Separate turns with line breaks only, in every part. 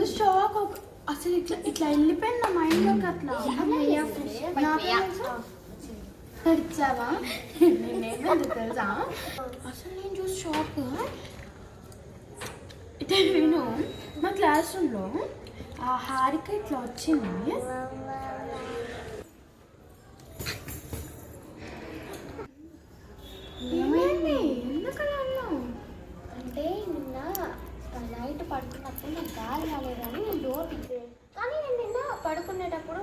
చూసి షాక్. అసలు ఇట్లా ఇట్లా వెళ్ళిపోయింది నా మైండ్లోకి. అట్లా తెచ్చావా నేనేమో తెలుసా. అసలు నేను చూసి షాక్. ఇట్లా విను, మా క్లాస్ రూమ్లో ఆ హారిక ఇట్లా వచ్చింది. ఏమైంది? ఎందుకలా అన్నావు?
అంటే నిన్న నైట్ పడుకున్నప్పుడు నాకు గాలి రాలేదని నేను డోర్ తీసాను. కానీ నేను నిన్న పడుకునేటప్పుడు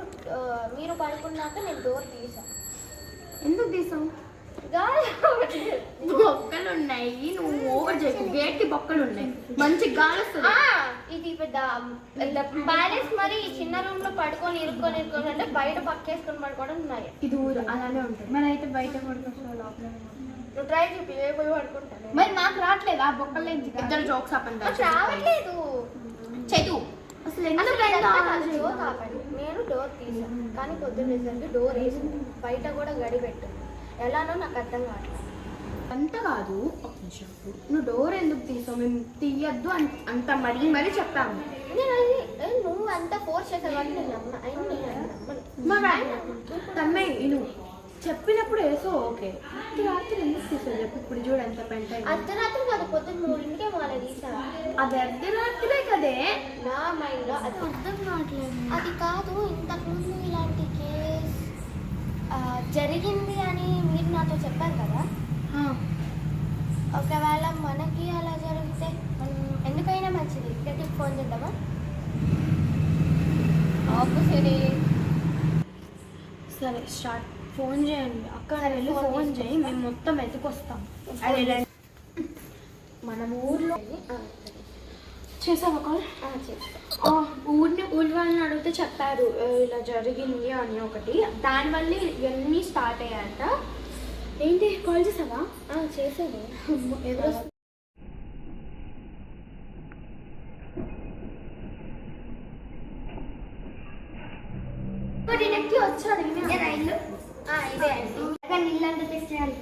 మీరు పడుకున్నాక నేను డోర్ తీసాను.
ఎందుకు తీసావు?
గాలి
బొక్కలు ఉన్నాయి, నువ్వు ఓవర్ చేయకు. గేట్కి బొక్కలు ఉన్నాయి, మంచి గాలి వస్తుంది.
ఇది పెద్ద ప్యాలెస్. మరి చిన్న రూమ్ లో పడుకొని ఇరుక్కొని అంటే బయట పక్కేసుకొని పడుకోవడం ఉన్నాయి.
ఇది ఊరు అలానే ఉంటుంది. మరి అయితే బయట పడుకోవచ్చు, లోపల
నువ్వు ట్రై చూపి పోయి పడుకుంటాను.
మరి నాకు రావట్లేదు ఆ బొక్కలు. ఇద్దరు జోక్స్
రావట్లేదు
చదువు. అసలు
జోక్ ఆపండి. నేను డోర్ తీసాను కానీ పొద్దున్నేసరికి డోర్ వేసింది. బయట కూడా గడి పెట్టింది. ఎలానో నాకు అర్థం కావట్లేదు.
అంత కాదు, ఒక నిమిషం. నువ్వు డోర్ ఎందుకు తీసావు? మేము తీయద్దు అంత మరీ చెప్పాము.
నువ్వు అంత ఫోర్స్ చేసావు కానీ నేను
తమ్మాయి నువ్వు చెప్పినప్పుడు వేసో ఓకే. అర్ధరాత్రి ఎందుకు తీసావు చెప్పు. ఇప్పుడు చూడు ఎంత పెంట.
అర్ధరాత్రి కాదు, పొద్దున్న 3ంటికే వాళ్ళ తీసా.
అది అర్ధరాత్రే కదే.
నా మైండ్లో అది అర్థం కావట్లేదు. అది కాదు, ఇంతకుముందు ఇలాంటి కేస్ జరిగింది అని మీరు నాతో చెప్పారు కదా. ఒకవేళ మనకి అలా జరిగితే ఎందుకైనా మంచిది గట్టికి ఫోన్ చేద్దామా?
సరే స్టార్ట్. ఫోన్ చేయండి. అక్కడ వెళ్ళి ఫోన్ చేయి, మేము మొత్తం ఎత్తుకొస్తాం. మన ఊర్లో చేసావా కాల్? ఊరి వాళ్ళని అడిగితే చెప్పారు ఇలా జరిగింది అని ఒకటి. దానివల్ల ఇవన్నీ స్టార్ట్ అయ్యాయంట. ఏంటి కాల్ చేసావా?
చేసాను.
ఎవరు
వచ్చాడు. ఇదే ఇల్లు. ఇదే అండి.
ఇల్లు అంతా టెస్ట్ చేయాలి.